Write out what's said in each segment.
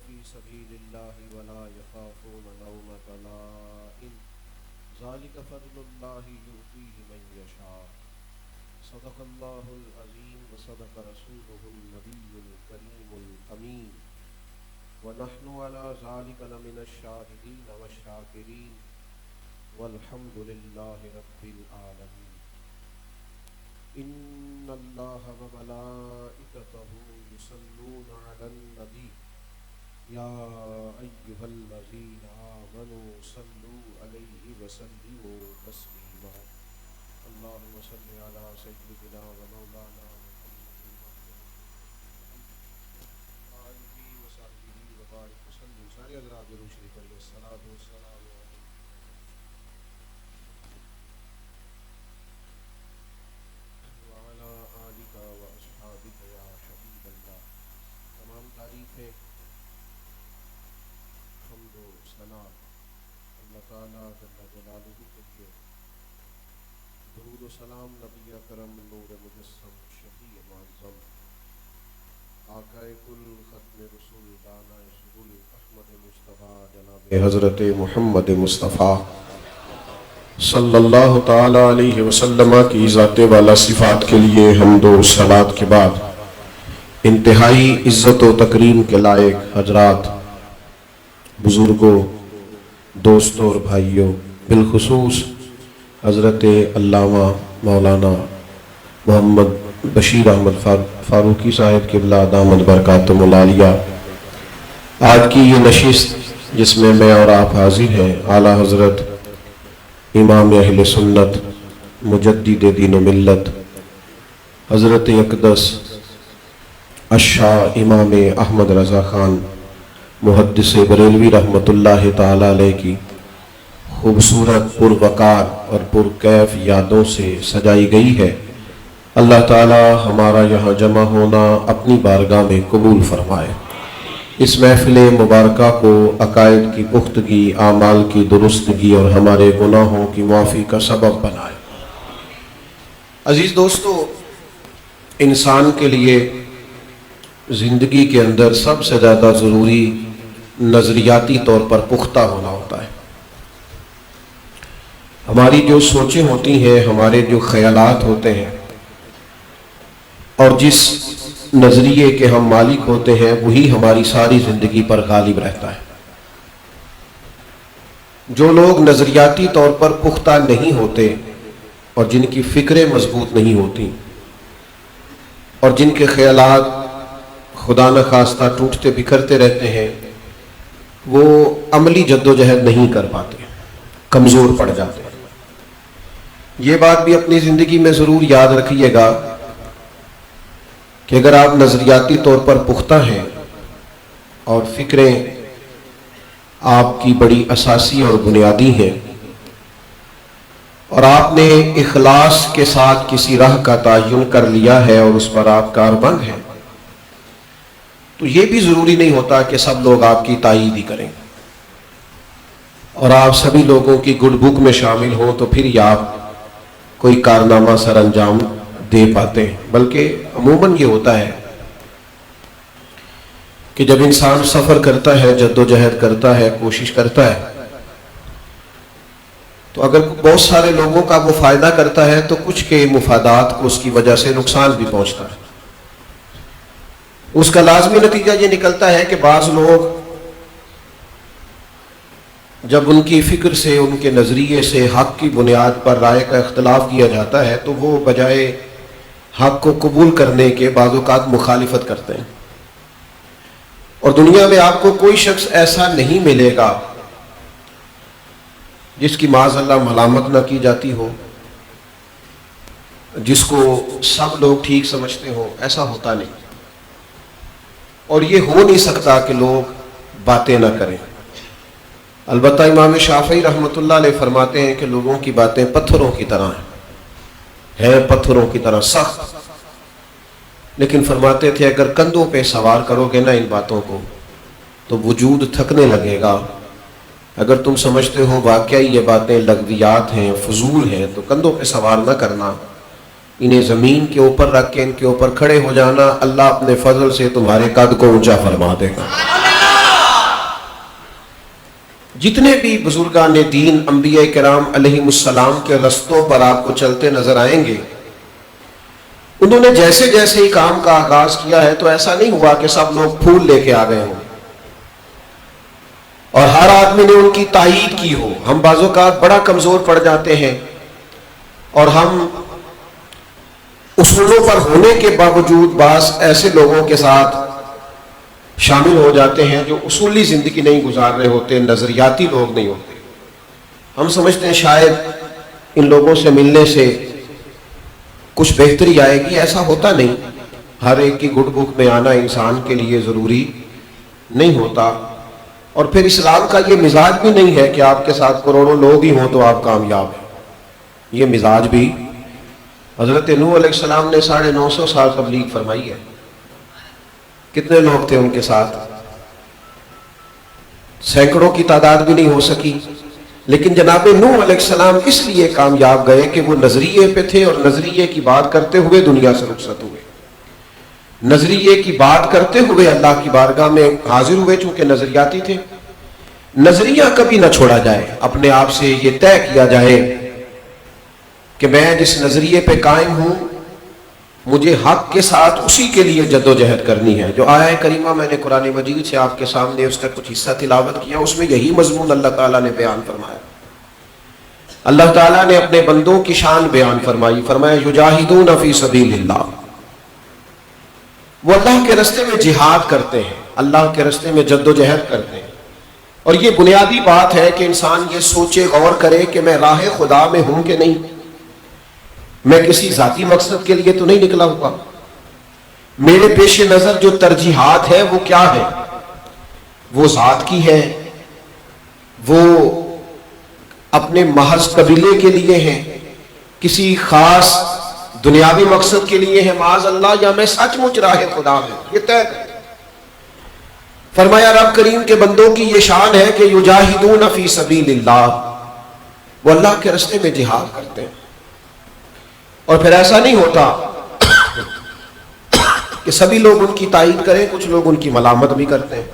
في سبيل الله ولا يخافون لومة لائم ذلك فضل الله يؤتيه من يشاء صدق الله العظيم وصدق رسوله النبي الكريم الأمين ونحن على ذلك لمن الشاهدين والشاكرين والحمد لله رب العالمين إن الله وملائكته يصلون على النبي يا أيها الذين آمنوا صلوا عليه وسلموا تسليما اللهم صل على سيدنا ومولانا آله وصحبه وبارك وسلم. سارے حضرات درود شریف پڑھیے. الصلاۃ والسلام وعلى آلك وأصحابك يا حبيب اللہ. تمام تعریفیں حمد و ثنا اللہ تعالیٰ جل جلالہ کے لیے. درود و سلام نبی اکرم نور مجسم شفیع معظم آقائے کل ختم رسول دانا سبل احمد مصطفیٰ جناب حضرت محمد مصطفیٰ صلی اللہ تعالی علیہ وسلم کی ذات والا صفات کے لیے حمد و صلات کے بعد انتہائی عزت و تکریم کے لائق حضرات، بزرگوں، دوستوں اور بھائیوں، بالخصوص حضرت علامہ مولانا محمد بشیر احمد فاروقی صاحب قبلہ دامت برکاتہم العالیہ، آج کی یہ نشست جس میں میں اور آپ حاضر ہیں، اعلیٰ حضرت امام اہل سنت مجدد دین و ملت حضرت اقدس الشاہ امام احمد رضا خان محدث بریلوی رحمۃ اللہ تعالی علیہ کی خوبصورت پروقار اور پرکیف یادوں سے سجائی گئی ہے. اللہ تعالی ہمارا یہاں جمع ہونا اپنی بارگاہ میں قبول فرمائے. اس محفل مبارکہ کو عقائد کی پختگی، اعمال کی درستگی اور ہمارے گناہوں کی معافی کا سبب بنائے. عزیز دوستو، انسان کے لیے زندگی کے اندر سب سے زیادہ ضروری نظریاتی طور پر پختہ ہونا ہوتا ہے. ہماری جو سوچیں ہوتی ہیں، ہمارے جو خیالات ہوتے ہیں اور جس نظریے کے ہم مالک ہوتے ہیں، وہی ہماری ساری زندگی پر غالب رہتا ہے. جو لوگ نظریاتی طور پر پختہ نہیں ہوتے اور جن کی فکریں مضبوط نہیں ہوتی اور جن کے خیالات خدا نخواستہ ٹوٹتے بکھرتے رہتے ہیں، وہ عملی جدوجہد نہیں کر پاتے، کمزور پڑ جاتے ہیں. یہ بات بھی اپنی زندگی میں ضرور یاد رکھیے گا کہ اگر آپ نظریاتی طور پر پختہ ہیں اور فکریں آپ کی بڑی اساسی اور بنیادی ہیں اور آپ نے اخلاص کے ساتھ کسی راہ کا تعین کر لیا ہے اور اس پر آپ کاربند ہیں، تو یہ بھی ضروری نہیں ہوتا کہ سب لوگ آپ کی تائید ہی کریں اور آپ سبھی لوگوں کی گڈ بک میں شامل ہوں تو پھر ہی آپ کوئی کارنامہ سر انجام دے پاتے ہیں. بلکہ عموماً یہ ہوتا ہے کہ جب انسان سفر کرتا ہے، جدوجہد کرتا ہے، کوشش کرتا ہے، تو اگر بہت سارے لوگوں کا وہ فائدہ کرتا ہے تو کچھ کے مفادات کو اس کی وجہ سے نقصان بھی پہنچتا ہے. اس کا لازمی نتیجہ یہ نکلتا ہے کہ بعض لوگ جب ان کی فکر سے، ان کے نظریے سے حق کی بنیاد پر رائے کا اختلاف کیا جاتا ہے تو وہ بجائے حق کو قبول کرنے کے بعض اوقات مخالفت کرتے ہیں. اور دنیا میں آپ کو کوئی شخص ایسا نہیں ملے گا جس کی معاذ اللہ ملامت نہ کی جاتی ہو، جس کو سب لوگ ٹھیک سمجھتے ہو. ایسا ہوتا نہیں اور یہ ہو نہیں سکتا کہ لوگ باتیں نہ کریں. البتہ امام شافعی رحمۃ اللہ علیہ فرماتے ہیں کہ لوگوں کی باتیں پتھروں کی طرح ہیں پتھروں کی طرح سخت، لیکن فرماتے تھے اگر کندھوں پہ سوار کرو گے نا ان باتوں کو تو وجود تھکنے لگے گا. اگر تم سمجھتے ہو واقعی یہ باتیں لغویات ہیں، فضول ہیں، تو کندھوں پہ سوار نہ کرنا، انہیں زمین کے اوپر رکھ کے ان کے اوپر کھڑے ہو جانا. اللہ اپنے فضل سے تمہارے قد کو اونچا فرما دے گا. جتنے بھی بزرگان دین انبیاء کرام علیہم السلام کے رستوں پر آپ کو چلتے نظر آئیں گے، انہوں نے جیسے جیسے ہی کام کا آغاز کیا ہے تو ایسا نہیں ہوا کہ سب لوگ پھول لے کے آ گئے ہوں اور ہر آدمی نے ان کی تائید کی ہو۔ ہم بعض اوقات بڑا کمزور پڑ جاتے ہیں اور ہم اصولوں پر ہونے کے باوجود بعض ایسے لوگوں کے ساتھ شامل ہو جاتے ہیں جو اصولی زندگی نہیں گزار رہے ہوتے، نظریاتی لوگ نہیں ہوتے۔ ہم سمجھتے ہیں شاید ان لوگوں سے ملنے سے کچھ بہتری آئے گی، ایسا ہوتا نہیں۔ ہر ایک کی گڈ بک میں آنا انسان کے لیے ضروری نہیں ہوتا، اور پھر اسلام کا یہ مزاج بھی نہیں ہے کہ آپ کے ساتھ کروڑوں لوگ ہی ہوں تو آپ کامیاب ہیں۔ یہ مزاج بھی حضرت نوح علیہ السلام نے 950 سال تبلیغ فرمائی ہے۔ کتنے لوگ تھے ان کے ساتھ؟ سینکڑوں کی تعداد بھی نہیں ہو سکی، لیکن جناب نوح علیہ السلام اس لیے کامیاب گئے کہ وہ نظریے پہ تھے اور نظریے کی بات کرتے ہوئے دنیا سے رخصت ہوئے۔ نظریے کی بات کرتے ہوئے اللہ کی بارگاہ میں حاضر ہوئے، چونکہ نظریاتی تھے۔ نظریہ کبھی نہ چھوڑا جائے، اپنے آپ سے یہ طے کیا جائے کہ میں جس نظریے پہ قائم ہوں مجھے حق کے ساتھ اسی کے لیے جد و جہد کرنی ہے۔ جو آیہ کریمہ میں نے قرآن مجید سے آپ کے سامنے اس کا کچھ حصہ تلاوت کیا، اس میں یہی مضمون اللہ تعالیٰ نے بیان فرمایا۔ اللہ تعالیٰ نے اپنے بندوں کی شان بیان فرمائی، فرمایا یجاہدون فی سبیل اللہ، وہ اللہ کے راستے میں جہاد کرتے ہیں، اللہ کے راستے میں جد و جہد کرتے ہیں۔ اور یہ بنیادی بات ہے کہ انسان یہ سوچے، غور کرے کہ میں راہ خدا میں ہوں کہ نہیں، میں کسی ذاتی مقصد کے لیے تو نہیں نکلا ہوا، میرے پیش نظر جو ترجیحات ہے وہ کیا ہے؟ وہ ذات کی ہے، وہ اپنے محض قبیلے کے لیے ہیں، کسی خاص دنیاوی مقصد کے لیے ہے معاذ اللہ، یا میں سچ مچ راہ خدا میں؟ یہ طے کریں۔ فرمایا رب کریم کے بندوں کی یہ شان ہے کہ یجاہدون فی سبیل اللہ، وہ اللہ کے راستے میں جہاد کرتے ہیں۔ اور پھر ایسا نہیں ہوتا کہ سبھی لوگ ان کی تائید کریں، کچھ لوگ ان کی ملامت بھی کرتے ہیں۔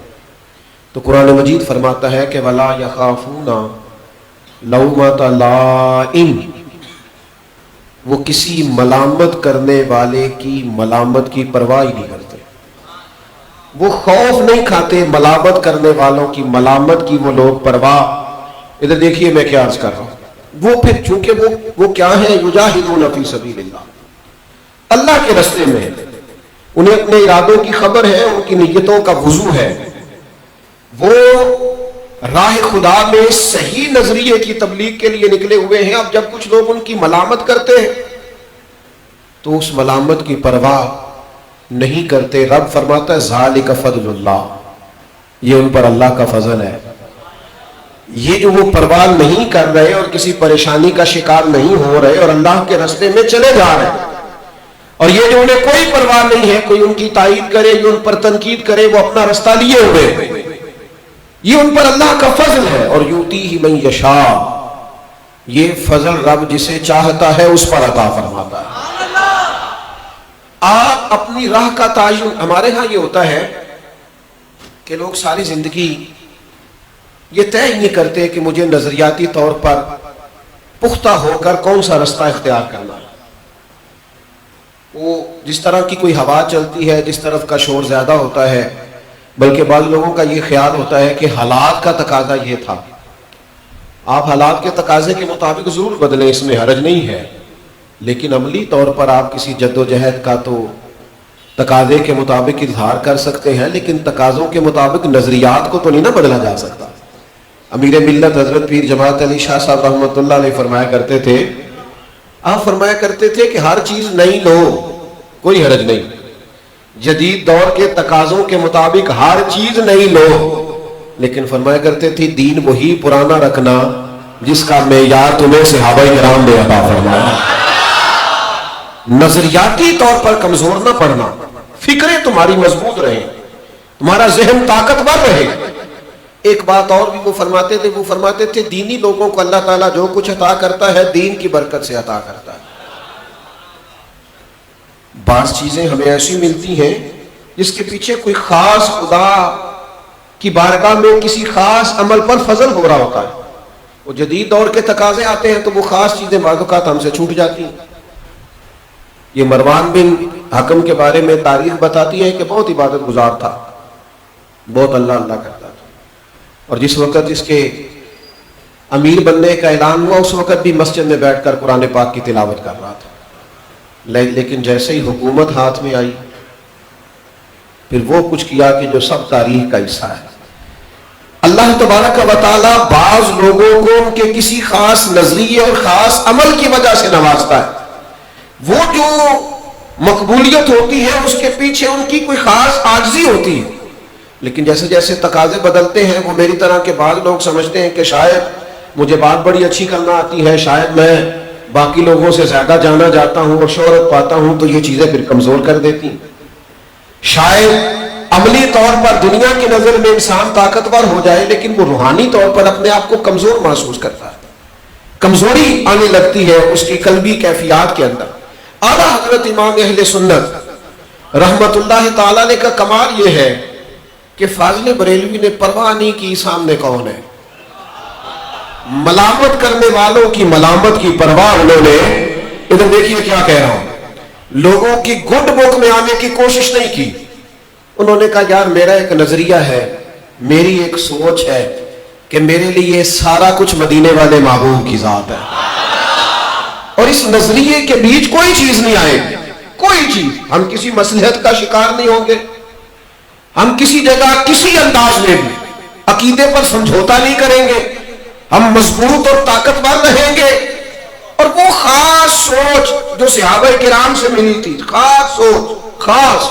تو قرآن مجید فرماتا ہے کہ وَلَا يَخَافُونَ لَوْمَةَ لَائِمٍ، وہ کسی ملامت کرنے والے کی ملامت کی پرواہ ہی نہیں کرتے، وہ خوف نہیں کھاتے ملامت کرنے والوں کی ملامت کی، وہ لوگ پرواہ۔ ادھر دیکھیے میں کیا عرض کر رہا ہوں، وہ پھر چونکہ وہ کیا ہے؟ یجاہدون فی سبیل اللہ، اللہ کے راستے میں انہیں اپنے ارادوں کی خبر ہے، ان کی نیتوں کا وضو ہے، وہ راہ خدا میں صحیح نظریے کی تبلیغ کے لیے نکلے ہوئے ہیں۔ اب جب کچھ لوگ ان کی ملامت کرتے ہیں تو اس ملامت کی پرواہ نہیں کرتے۔ رب فرماتا ہے ذالک فضل اللہ، یہ ان پر اللہ کا فضل ہے۔ یہ جو وہ پرواہ نہیں کر رہے اور کسی پریشانی کا شکار نہیں ہو رہے اور اللہ کے راستے میں چلے جا رہے ہیں، اور یہ جو انہیں کوئی پرواہ نہیں ہے، کوئی ان کی تائید کرے یا ان پر تنقید کرے، وہ اپنا راستہ لیے ہوئے، یہ ان پر اللہ کا فضل ہے۔ اور یؤتیہ من یشاء، یہ فضل رب جسے چاہتا ہے اس پر عطا فرماتا ہے۔ آپ اپنی راہ کا تعین، ہمارے ہاں یہ ہوتا ہے کہ لوگ ساری زندگی یہ طے ہی نہیں کرتے کہ مجھے نظریاتی طور پر پختہ ہو کر کون سا راستہ اختیار کرنا ہے۔ وہ جس طرح کی کوئی ہوا چلتی ہے، جس طرف کا شور زیادہ ہوتا ہے، بلکہ بعض لوگوں کا یہ خیال ہوتا ہے کہ حالات کا تقاضا یہ تھا، آپ حالات کے تقاضے کے مطابق ضرور بدلیں، اس میں حرج نہیں ہے، لیکن عملی طور پر آپ کسی جد و جہد کا تو تقاضے کے مطابق اظہار کر سکتے ہیں، لیکن تقاضوں کے مطابق نظریات کو تو نہیں نہ بدلا جا سکتا۔ امیر ملت حضرت پیر جماعت علی شاہ صاحب رحمۃ اللہ علیہ فرمایا کرتے تھے، آپ فرمایا کرتے تھے کہ ہر چیز نئی لو، کوئی حرج نہیں، جدید دور کے تقاضوں کے مطابق ہر چیز نئی لو، لیکن فرمایا کرتے تھے دین وہی پرانا رکھنا جس کا معیار تمہیں صحابہ کرام نے عطا فرمایا۔ نظریاتی طور پر کمزور نہ پڑنا، فکریں تمہاری مضبوط رہیں، تمہارا ذہن طاقتور رہے۔ ایک بات اور بھی وہ فرماتے تھے دینی لوگوں کو اللہ تعالیٰ جو کچھ عطا کرتا ہے دین کی برکت سے عطا کرتا ہے۔ بعض چیزیں ہمیں ایسی ملتی ہیں جس کے پیچھے کوئی خاص خدا کی بارگاہ میں کسی خاص عمل پر فضل ہو رہا ہوتا ہے. وہ جدید دور کے تقاضے آتے ہیں تو وہ خاص چیزیں بعض اوقات ہم سے چھوٹ جاتی ہیں. یہ مروان بن حکم کے بارے میں تاریخ بتاتی ہے کہ بہت عبادت گزار تھا, بہت اللہ اللہ کرتا تھا, اور جس وقت اس کے امیر بننے کا اعلان ہوا اس وقت بھی مسجد میں بیٹھ کر قرآن پاک کی تلاوت کر رہا تھا. لیکن جیسے ہی حکومت ہاتھ میں آئی پھر وہ کچھ کیا کہ جو سب تاریخ کا حصہ ہے. اللہ تبارک و تعالیٰ بعض لوگوں کو ان کے کسی خاص نظریے اور خاص عمل کی وجہ سے نوازتا ہے. وہ جو مقبولیت ہوتی ہے اس کے پیچھے ان کی کوئی خاص عاجزی ہوتی ہے, لیکن جیسے جیسے تقاضے بدلتے ہیں وہ میری طرح کے بعض لوگ سمجھتے ہیں کہ شاید مجھے بات بڑی اچھی کرنا آتی ہے, شاید میں باقی لوگوں سے زیادہ جانا جاتا ہوں اور شہرت پاتا ہوں, تو یہ چیزیں پھر کمزور کر دیتی ہیں. شاید عملی طور پر دنیا کی نظر میں انسان طاقتور ہو جائے لیکن وہ روحانی طور پر اپنے آپ کو کمزور محسوس کرتا ہے, کمزوری آنے لگتی ہے اس کی قلبی کیفیات کے اندر. اعلیٰ حضرت امام اہل سنت رحمت اللہ تعالیٰ نے کا کمال یہ ہے کہ فاضل بریلوی نے پرواہ نہیں کی سامنے کون ہے. ملامت کرنے والوں کی ملامت کی پرواہ انہوں نے, ادھر دیکھیے کیا کہہ رہا ہوں, لوگوں کی گڈ بک میں آنے کی کوشش نہیں کی. انہوں نے کہا یار میرا ایک نظریہ ہے, میری ایک سوچ ہے کہ میرے لیے سارا کچھ مدینے والے محبوب کی ذات ہے, اور اس نظریے کے بیچ کوئی چیز نہیں آئے گی, کوئی چیز. ہم کسی مصلحت کا شکار نہیں ہوں گے, ہم کسی جگہ کسی انداز میں بھی عقیدے پر سمجھوتا نہیں کریں گے, ہم مضبوط اور طاقتور رہیں گے. اور وہ خاص سوچ جو صحابہ کرام سے ملی تھی, خاص سوچ, خاص,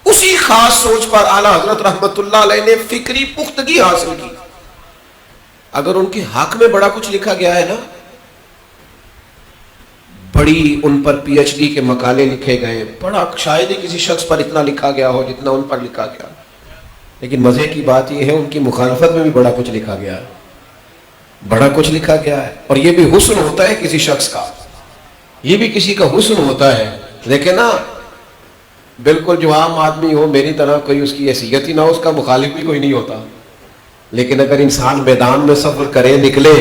اسی خاص سوچ پر اعلیٰ حضرت رحمت اللہ علیہ نے فکری پختگی حاصل کی. اگر ان کے حق میں بڑا کچھ لکھا گیا ہے نا, بڑی ان پر پی ایچ ڈی کے مقالے لکھے گئے, بڑا شاید ہی کسی شخص پر اتنا لکھا گیا ہو جتنا ان پر لکھا گیا, لیکن مزے کی بات یہ ہے ان کی مخالفت میں بھی بڑا کچھ لکھا گیا ہے, بڑا کچھ لکھا گیا ہے. اور یہ بھی حسن ہوتا ہے کسی شخص کا, یہ بھی کسی کا حسن ہوتا ہے. دیکھیں نا, بالکل جو عام آدمی ہو میری طرح, کوئی اس کی حیثیت ہی نہ ہو, اس کا مخالف بھی کوئی نہیں ہوتا, لیکن اگر انسان میدان میں سفر کرے نکلے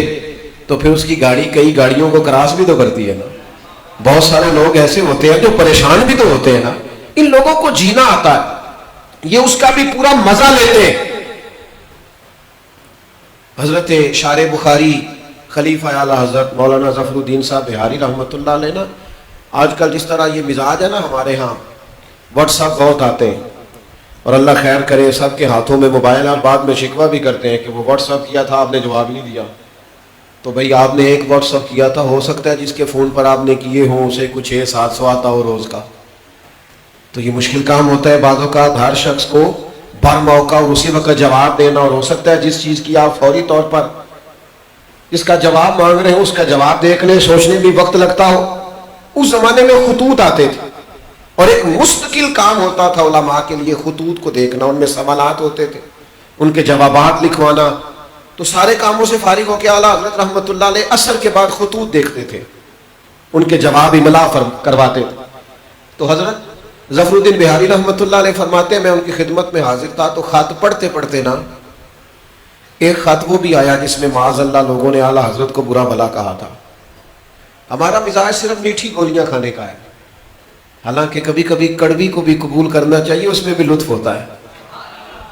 تو پھر اس کی گاڑی کئی گاڑیوں کو کراس بھی تو کرتی ہے نا. بہت سارے لوگ ایسے ہوتے ہیں جو پریشان بھی تو ہوتے ہیں نا. ان لوگوں کو جینا آتا ہے, یہ اس کا بھی پورا مزہ لیتے ہیں. حضرت شارح بخاری خلیفہ اعلیٰ حضرت مولانا ظفر الدین صاحب بہاری رحمۃ اللہ علیہ نا, آج کل جس طرح یہ مزاج ہے نا ہمارے ہاں, واٹس ایپ بہت آتے ہیں, اور اللہ خیر کرے سب کے ہاتھوں میں موبائل, اور بعد میں شکوہ بھی کرتے ہیں کہ وہ واٹس ایپ کیا تھا آپ نے جواب نہیں دیا. تو بھئی آپ نے ایک واٹس ایپ کیا تھا, ہو سکتا ہے جس کے فون پر آپ نے کیے ہوں اسے کچھ 600-700 آتا ہو روز کا, تو یہ مشکل کام ہوتا ہے بعض اوقات ہر شخص کو بر موقع اور اسی وقت جواب دینا. اور ہو سکتا ہے جس چیز کی آپ فوری طور پر جس کا جواب مانگ رہے ہیں اس کا جواب دیکھنے سوچنے بھی وقت لگتا ہو. اس زمانے میں خطوط آتے تھے اور ایک مستقل کام ہوتا تھا علماء کے لیے خطوط کو دیکھنا, ان میں سوالات ہوتے تھے, ان کے جوابات لکھوانا. تو سارے کاموں سے فارغ ہو کے اعلیٰ حضرت رحمت اللہ علیہ عصر کے بعد خطوط دیکھتے تھے, ان کے جواب املا کرواتے تھے. تو حضرت ظفر الدین بہاری رحمت اللہ علیہ فرماتے ہیں میں ان کی خدمت میں حاضر تھا, تو خط پڑھتے پڑھتے نا ایک خط وہ بھی آیا جس میں معاذ اللہ لوگوں نے اعلیٰ حضرت کو برا بھلا کہا تھا. ہمارا مزاج صرف میٹھی گولیاں کھانے کا ہے, حالانکہ کبھی کبھی کڑوی کو بھی قبول کرنا چاہیے, اس میں بھی لطف ہوتا ہے.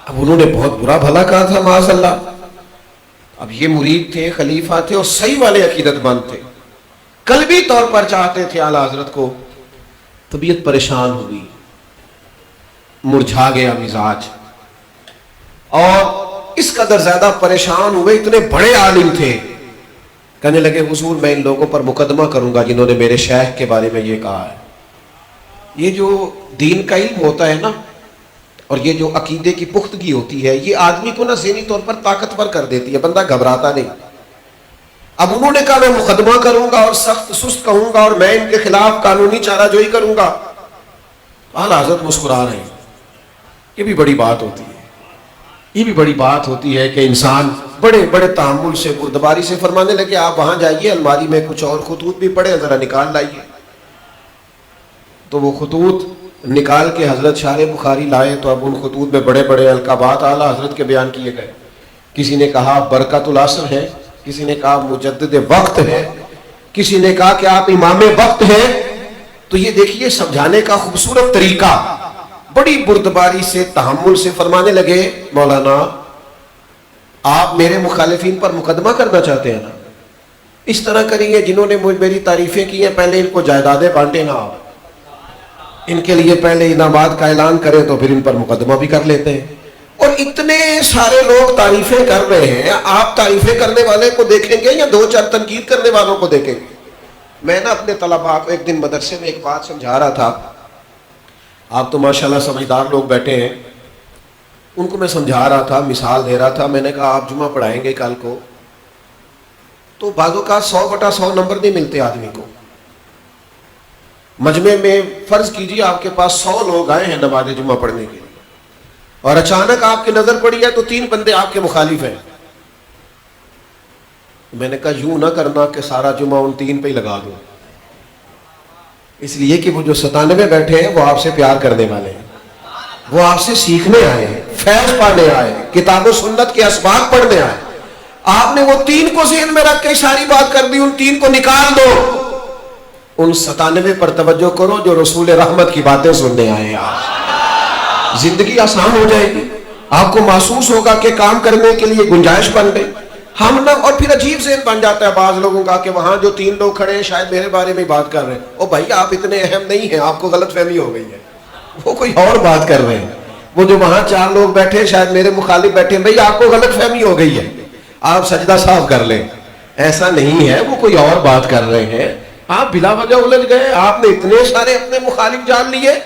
اب انہوں نے بہت برا بھلا کہا تھا معاذ اللہ. اب یہ مرید تھے, خلیفہ تھے, اور صحیح والے عقیدت مند تھے, قلبی طور پر چاہتے تھے اعلیٰ حضرت کو. طبیعت پریشان ہوئی, مرجھا گیا مزاج, اور اس قدر زیادہ پریشان ہوئے, اتنے بڑے عالم تھے, کہنے لگے حضور میں ان لوگوں پر مقدمہ کروں گا جنہوں نے میرے شیخ کے بارے میں یہ کہا ہے. یہ جو دین کا علم ہوتا ہے نا, اور یہ جو عقیدے کی پختگی ہوتی ہے, یہ آدمی کو نا ذہنی طور پر طاقتور کر دیتی ہے, بندہ گھبراتا نہیں. اب انہوں نے کہا میں مقدمہ کروں گا اور سخت سست کہوں گا اور میں ان کے خلاف قانونی چارہ جوئی کروں گا. اعلیٰ حضرت مسکرا رہے ہیں. یہ بھی بڑی بات ہوتی ہے, یہ بھی بڑی بات ہوتی ہے کہ انسان بڑے بڑے تحمل سے بردباری سے فرمانے لگے آپ وہاں جائیے, الماری میں کچھ اور خطوط بھی پڑے ذرا نکال لائیے. تو وہ خطوط نکال کے حضرت شارح بخاری لائے تو اب ان خطوط میں بڑے بڑے القابات اعلیٰ حضرت کے بیان کیے گئے. کسی نے کہا برکت العصر ہے، کسی نے کہا مجدد وقت ہے، کسی نے کہا کہ آپ امام وقت ہیں. تو یہ دیکھیے سمجھانے کا خوبصورت طریقہ، بڑی بردباری سے تحمل سے فرمانے لگے مولانا آپ میرے مخالفین پر مقدمہ کرنا چاہتے ہیں نا، اس طرح کریے جنہوں نے میری تعریفیں کی ہیں پہلے ان کو جائیدادیں بانٹے نا، آپ ان کے لیے پہلے انعامات کا اعلان کریں تو پھر ان پر مقدمہ بھی کر لیتے ہیں. اور اتنے سارے لوگ تعریفیں کر رہے ہیں، آپ تعریفیں کرنے والے کو دیکھیں گے یا دو چار تنقید کرنے والوں کو دیکھیں گے؟ میں نا اپنے طلباء کو ایک دن مدرسے میں ایک بات سمجھا رہا تھا، آپ تو ماشاءاللہ سمجھدار لوگ بیٹھے ہیں، ان کو میں سمجھا رہا تھا، مثال دے رہا تھا. میں نے کہا آپ جمعہ پڑھائیں گے کل کو تو بعضوں کا 100/100 نمبر نہیں ملتے آدمی کو. مجمع میں فرض کیجیے آپ کے پاس 100 لوگ آئے ہیں نماز جمعہ پڑھنے کے لیے اور اچانک آپ کی نظر پڑی ہے تو 3 بندے آپ کے مخالف ہیں. میں نے کہا یوں نہ کرنا کہ سارا جمعہ ان 3 پہ ہی لگا دو، اس لیے کہ وہ جو 97 بیٹھے ہیں وہ آپ سے پیار کرنے والے ہیں، وہ آپ سے سیکھنے آئے ہیں، فیض پانے آئے ہیں، کتاب و سنت کے اسباق پڑھنے آئے. آپ نے وہ 3 کو ذہن میں رکھ کے ساری بات کر دی، ان 3 کو نکال دو، ان 97 پر توجہ کرو جو رسول رحمت کی باتیں سننے آئے ہیں. زندگی آسان ہو جائے گی، آپ کو محسوس ہوگا کہ کام کرنے کے لیے گنجائش بن گئی. ہم نہ اور پھر عجیب ذہن بن جاتا ہے بعض لوگوں کا کہ وہاں جو 3 لوگ کھڑے ہیں شاید میرے بارے میں بات کر رہے ہیں. او بھائی آپ اتنے اہم نہیں ہیں، آپ کو غلط فہمی ہو گئی ہے، وہ کوئی اور بات کر رہے ہیں. وہ جو وہاں 4 لوگ بیٹھے شاید میرے مخالف بیٹھے ہیں، بھائی آپ کو غلط فہمی ہو گئی ہے، آپ سجدہ صاف کر لیں. ایسا نہیں ہے، وہ کوئی اور بات کر رہے ہیں، آپ بلا وجہ الجھ گئے. آپ نے اتنے سارے اپنے مخالف جان لیے.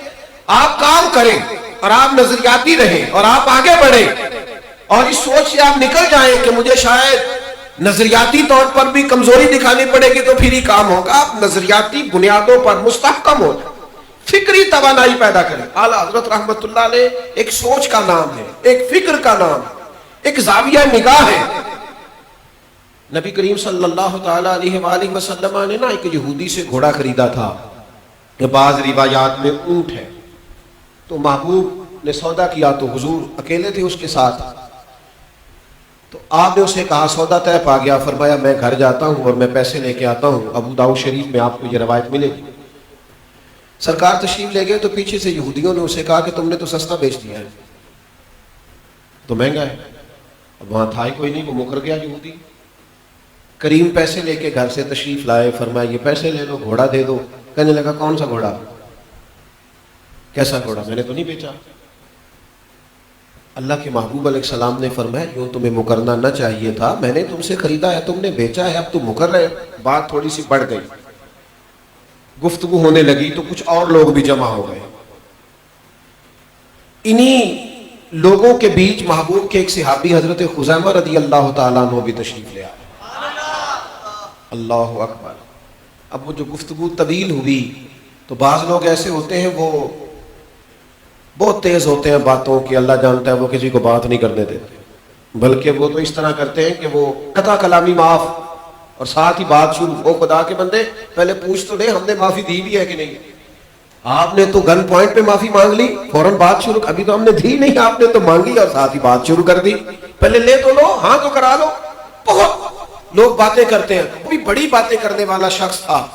آپ کام کریں اور آپ نظریاتی رہیں اور آپ آگے بڑھیں اور اس سوچ سے آپ نکل جائیں کہ مجھے شاید نظریاتی طور پر بھی کمزوری دکھانی پڑے گی تو پھر ہی کام ہوگا. آپ نظریاتی بنیادوں پر مستحکم ہو جائیں، فکری توانائی پیدا کریں. اعلیٰ حضرت رحمت اللہ علیہ ایک سوچ کا نام ہے، ایک فکر کا نام ہے، ایک زاویہ نگاہ ہے. نبی کریم صلی اللہ تعالی علیہ وآلہ وسلم نے نا ایک یہودی سے گھوڑا خریدا تھا کہ بعض روایات میں اونٹ ہے. تو محبوب نے سودا کیا تو حضور اکیلے تھے اس کے ساتھ. تو آپ نے اسے کہا سودا طے پا گیا. فرمایا میں گھر جاتا ہوں اور میں پیسے لے کے آتا ہوں. ابو داؤد شریف میں آپ کو یہ روایت ملے گی. سرکار تشریف لے گئے تو پیچھے سے یہودیوں نے اسے کہا کہ تم نے تو سستا بیچ دیا ہے، تو مہنگا ہے. اب وہاں تھا ہی کوئی نہیں، وہ مکر گیا یہودی. کریم پیسے لے کے گھر سے تشریف لائے. فرمایا یہ پیسے لے لو، گھوڑا دے دو. کہنے لگا کون سا گھوڑا، کیسا گھوڑا، میں نے تو نہیں بیچا. اللہ کے محبوب علیہ السلام نے فرمایا یوں تمہیں مکرنا نہ چاہیے تھا، میں نے تم سے خریدا ہے، تم نے بیچا ہے، اب تم مکر رہے. بات تھوڑی سی بڑھ گئی، گفتگو ہونے لگی تو کچھ اور لوگ بھی جمع ہو گئے. انہی لوگوں کے بیچ محبوب کے ایک صحابی حضرت خزیمہ رضی اللہ تعالیٰ عنہ بھی تشریف لے آئے. اللہ اکبر. اب وہ جو گفتگو طویل ہوئی تو بعض لوگ ایسے ہوتے ہیں وہ بہت تیز ہوتے ہیں باتوں کی، اللہ جانتا ہے وہ کسی کو بات نہیں کرنے دیتے، بلکہ وہ تو اس طرح کرتے ہیں کہ وہ قطع کلامی معاف اور ساتھ ہی بات شروع. او خدا کے بندے پہلے پوچھ تو لے ہم نے معافی دی بھی ہے کہ نہیں. آپ نے تو گن پوائنٹ پہ معافی مانگ لی، فوراً بات شروع. ابھی تو ہم نے دی نہیں، آپ نے تو مانگی اور ساتھ ہی بات شروع کر دی. پہلے لے تو لو، ہاں تو کرا لو. بہت لوگ باتیں کرتے ہیں. کوئی بڑی باتیں کرنے والا شخص تھا،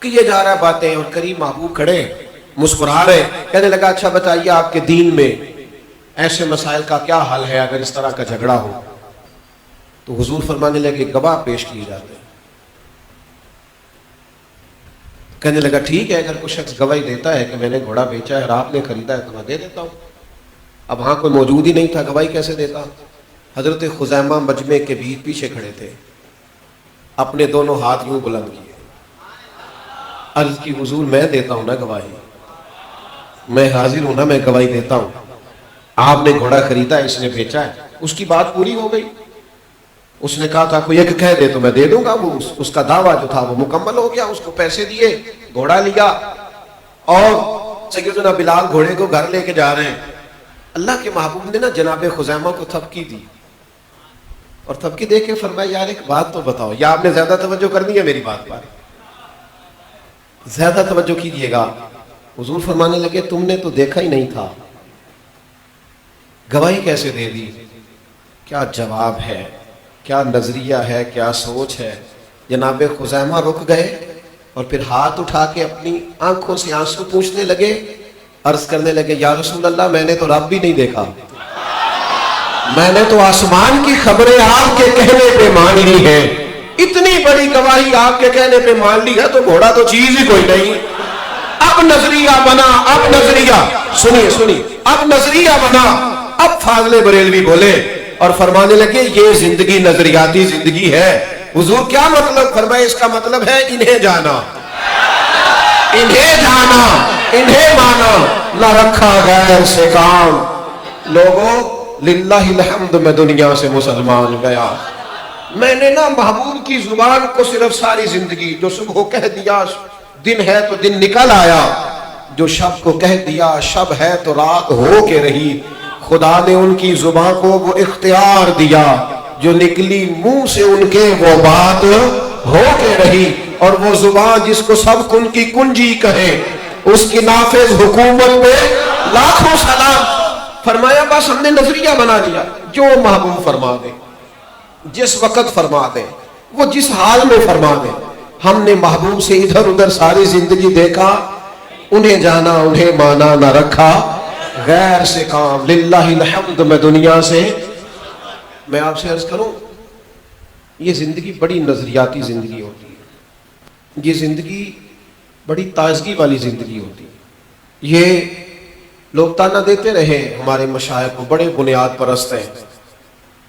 کیے جا رہا ہے باتیں اور قریب محبوب کھڑے مسکرا رہے. کہنے لگا اچھا بتائیے آپ کے دین میں ایسے مسائل کا کیا حل ہے اگر اس طرح کا جھگڑا ہو. تو حضور فرمانے لگے گواہ پیش کیے جاتے ہیں. کہنے لگا ٹھیک ہے اگر کوئی شخص گواہی دیتا ہے کہ میں نے گھوڑا بیچا ہے اور آپ نے خریدا ہے تو میں دے دیتا ہوں. اب وہاں کوئی موجود ہی نہیں تھا، گواہی کیسے دیتا. حضرت خزیمہ مجمع کے بیچ پیچھے کھڑے تھے، اپنے دونوں ہاتھ یوں بلند کیے، عرض کی حضور میں دیتا ہوں نا گواہی، میں حاضر ہوں نا، میں گواہی دیتا ہوں. آپ نے گھوڑا خریدا ہے، اس نے بیچا ہے. اس کی بات پوری ہو گئی. اس نے کہا تھا کوئی ایک کہہ دے تو میں دے دوں گا. وہ اس کا دعویٰ جو تھا وہ مکمل ہو گیا. اس کو پیسے دیے، گھوڑا لیا اور سیدنا بلال گھوڑے کو گھر لے کے جا رہے ہیں. اللہ کے محبوب نے نا جناب خزیمہ کو تھپکی دی اور تھپکی دے کے فرمایا یار ایک بات تو بتاؤ. یا آپ نے زیادہ توجہ کرنی ہے میری بات پر، زیادہ توجہ کیجیے گا. حضور فرمانے لگے تم نے تو دیکھا ہی نہیں تھا، گواہی کیسے دے دی؟ کیا جواب ہے، کیا نظریہ ہے، کیا سوچ ہے؟ جناب خزیمہ رک گئے اور پھر ہاتھ اٹھا کے اپنی آنکھوں سے آنسو پوچھنے لگے، عرض کرنے لگے یا رسول اللہ میں نے تو رب بھی نہیں دیکھا، میں نے تو آسمان کی خبریں آپ کے کہنے پہ مان لی ہیں، اتنی بڑی گواہی آپ کے کہنے پہ مان لی ہے تو گھوڑا تو چیز ہی کوئی نہیں۔ اب نظریہ بنا، اب نظریہ سنیے اب نظریہ بنا۔ اب فاضل بریلوی بولے اور فرمانے لگے یہ زندگی نظریاتی زندگی ہے۔ حضور کیا مطلب؟ فرمائے اس کا مطلب ہے انہیں جانا، انہیں جانا، انہیں مانا، نہ رکھا غیر سے کام۔ لوگوں للہ الحمد میں دنیا سے مسلمان گیا، میں نے نا محبوب کی زبان کو صرف ساری زندگی، جو صبح کہہ دیا دن ہے تو دن نکل آیا، جو شب کو کہہ دیا شب ہے تو رات ہو کے رہی، خدا نے ان کی زبان کو وہ اختیار دیا، جو نکلی منہ سے ان کے وہ بات ہو کے رہی، اور وہ زبان جس کو سب کن کی کنجی کہے اس کی نافذ حکومت پہ لاکھوں سلام۔ فرمایا بس ہم نے نظریہ بنا لیا، جو محبوب فرما دے، جس وقت فرما دے، وہ جس حال میں فرما دے۔ ہم نے محبوب سے ادھر ادھر ساری زندگی دیکھا، انہیں جانا، انہیں مانا، نہ رکھا غیر سے کام۔ للہ الحمد میں دنیا سے، میں آپ سے عرض کروں یہ زندگی بڑی نظریاتی زندگی ہوتی ہے، یہ زندگی بڑی تازگی والی زندگی ہوتی ہے۔ یہ لوگ تانا دیتے رہے ہمارے مشائخ کو بڑے بنیاد پرست ہیں،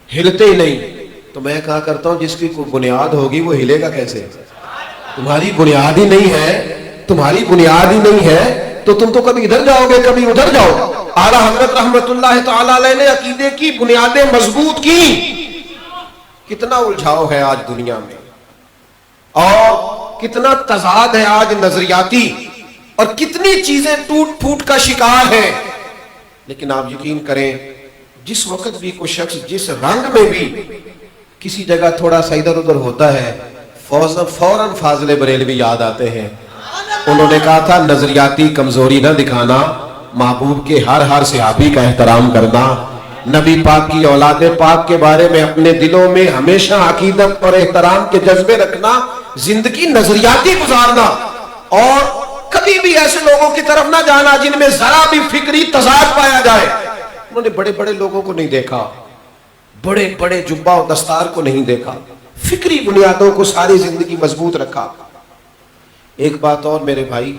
ہلتے ہی نہیں، تو میں کہا کرتا ہوں جس کی کوئی بنیاد ہوگی وہ ہلے گا کیسے؟ تمہاری بنیاد ہی نہیں ہے، تمہاری بنیاد ہی نہیں ہے تو تم تو کبھی ادھر جاؤ گے کبھی ادھر جاؤ۔ اعلیٰ حضرت رحمت اللہ تعالیٰ علیہ نے عقیدے کی بنیادیں مضبوط کی۔ کتنا الجھاؤ ہے آج دنیا میں، اور کتنا تضاد ہے آج نظریاتی، اور کتنی چیزیں ٹوٹ پھوٹ کا شکار ہیں۔ لیکن آپ یقین کریں جس وقت بھی کوئی شخص جس رنگ میں بھی کسی جگہ تھوڑا سا ادھر ادھر ہوتا ہے فوراً فاضل بریلوی یاد آتے ہیں۔ انہوں نے کہا تھا نظریاتی کمزوری نہ دکھانا، محبوب کے ہر صحابی کا احترام کرنا، نبی پاک کی اولاد پاک کے بارے میں اپنے دلوں میں ہمیشہ عقیدت اور احترام کے جذبے رکھنا، زندگی نظریاتی گزارنا، اور کبھی بھی ایسے لوگوں کی طرف نہ جانا جن میں ذرا بھی فکری تضاد پایا جائے۔ انہوں نے بڑے بڑے لوگوں کو نہیں دیکھا، بڑے بڑے جبہ و دستار کو نہیں دیکھا، فکری بنیادوں کو ساری زندگی مضبوط رکھا۔ ایک بات اور میرے بھائی،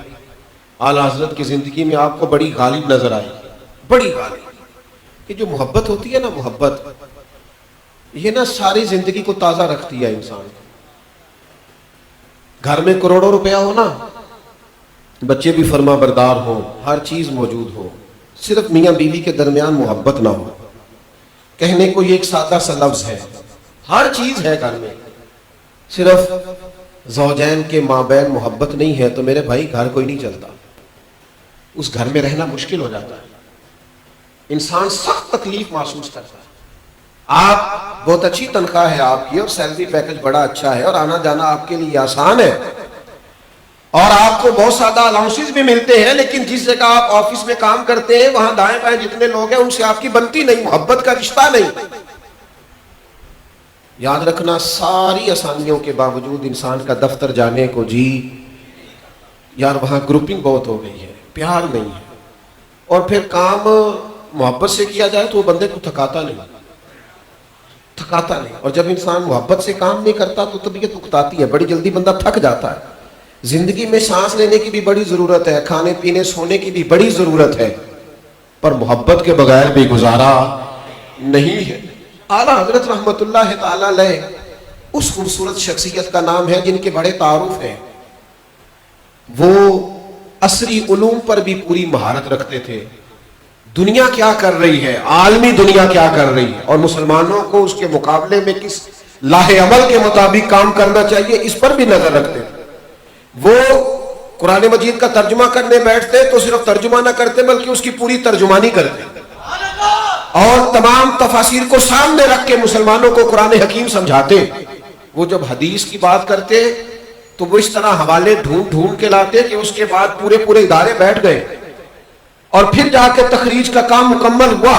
اعلیٰ حضرت کی زندگی میں آپ کو بڑی غالب نظر آئی، بڑی غالب، کہ جو محبت ہوتی ہے نا، محبت یہ نا ساری زندگی کو تازہ رکھتی ہے انسان کو۔ گھر میں کروڑوں روپیہ ہو نا، بچے بھی فرما بردار ہو، ہر چیز موجود ہو، صرف میاں بیوی کے درمیان محبت نہ ہو، کہنے کو یہ ایک سادہ سا لفظ ہے، ہر چیز ہے گھر میں، صرف زوجین کے مابین محبت نہیں ہے تو میرے بھائی گھر کوئی نہیں چلتا، اس گھر میں رہنا مشکل ہو جاتا ہے، انسان سخت تکلیف محسوس کرتا ہے۔ آپ بہت اچھی تنخواہ ہے آپ کی، اور سیلری پیکج بڑا اچھا ہے، اور آنا جانا آپ کے لیے آسان ہے، اور آپ کو بہت زیادہ الاؤنسز بھی ملتے ہیں، لیکن جس جگہ آپ آفس میں کام کرتے ہیں وہاں دائیں بائیں جتنے لوگ ہیں ان سے آپ کی بنتی نہیں، محبت کا رشتہ نہیں۔ یاد رکھنا ساری آسانیوں کے باوجود انسان کا دفتر جانے کو جی یار وہاں گروپنگ بہت ہو گئی ہے، پیار نہیں ہے، اور پھر کام محبت سے کیا جائے تو وہ بندے کو تھکاتا نہیں، اور جب انسان محبت سے کام نہیں کرتا تو طبیعت اکتاتی ہے، بڑی جلدی بندہ تھک جاتا ہے۔ زندگی میں سانس لینے کی بھی بڑی ضرورت ہے، کھانے پینے سونے کی بھی بڑی ضرورت ہے، پر محبت کے بغیر بھی گزارا نہیں ہے۔ اعلیٰ حضرت رحمت اللہ تعالیٰ علیہ اس خوبصورت شخصیت کا نام ہے جن کے بڑے تعارف ہیں، وہ عصری علوم پر بھی پوری مہارت رکھتے تھے، دنیا کیا کر رہی ہے، عالمی دنیا کیا کر رہی ہے، اور مسلمانوں کو اس کے مقابلے میں کس لاہ عمل کے مطابق کام کرنا چاہیے اس پر بھی نظر رکھتے تھے۔ وہ قرآن مجید کا ترجمہ کرنے بیٹھتے تو صرف ترجمہ نہ کرتے بلکہ اس کی پوری ترجمانی کرتے، اور تمام تفاسیر کو سامنے رکھ کے مسلمانوں کو قرآن حکیم سمجھاتے۔ وہ جب حدیث کی بات کرتے تو وہ اس طرح حوالے ڈھونڈ ڈھونڈ کے لاتے کہ اس کے بعد پورے پورے ادارے بیٹھ گئے اور پھر جا کے تخریج کا کام مکمل ہوا.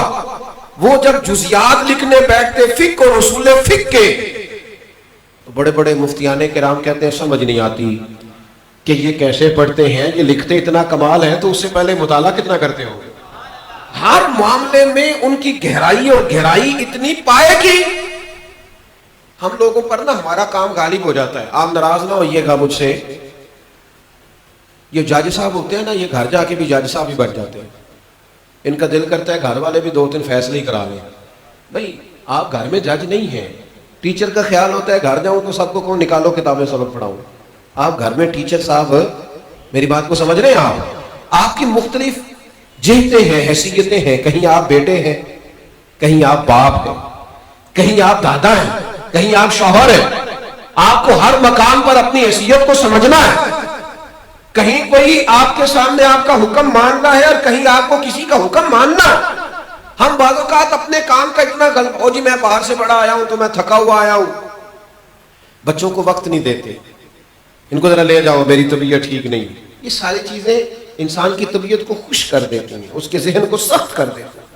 وہ جب جزیات لکھنے بیٹھتے فقہ اور اصول فقہ کے تو بڑے بڑے مفتیان کرام کہتے ہیں سمجھ نہیں آتی کہ یہ کیسے پڑھتے ہیں, یہ لکھتے اتنا کمال ہے تو اس سے پہلے مطالعہ کتنا کرتے ہوں گے. ہر معاملے میں ان کی گہرائی اور گہرائی اتنی پائے گی. ہم لوگوں پر نا ہمارا کام غالب ہو جاتا ہے. آپ ناراض نہ ہوئیے گا مجھ سے, یہ جج صاحب ہوتے ہیں نا, یہ گھر جا کے بھی جج صاحب ہی بن جاتے ہیں. ان کا دل کرتا ہے گھر والے بھی 2-3 فیصلے ہی کرا لیں. بھائی آپ گھر میں جج نہیں ہیں. ٹیچر کا خیال ہوتا ہے گھر جاؤں تو سب کو کون نکالو کتابیں سبق پڑھاؤں. آپ گھر میں ٹیچر صاحب, میری بات کو سمجھ رہے ہیں آپ کی مختلف جہتیں ہیں, حیثیتیں ہیں. کہیں آپ بیٹے ہیں, کہیں آپ باپ ہیں, کہیں آپ دادا ہیں, کہیں آپ شوہر ہیں. آپ کو ہر مقام پر اپنی حیثیت کو سمجھنا ہے. کہیں کوئی آپ کے سامنے آپ کا حکم ماننا ہے اور کہیں آپ کو کسی کا حکم ماننا. ہم بعض اوقات اپنے کام کا اتنا غلط, جی میں باہر سے بڑا آیا ہوں تو میں تھکا ہوا آیا ہوں. بچوں کو وقت نہیں دیتے, ان کو ذرا لے جاؤ میری طبیعت ٹھیک نہیں. یہ ساری چیزیں انسان کی طبیعت کو خوش کر دیتی ہیں, اس کے ذہن کو سخت کر دیتی ہیں,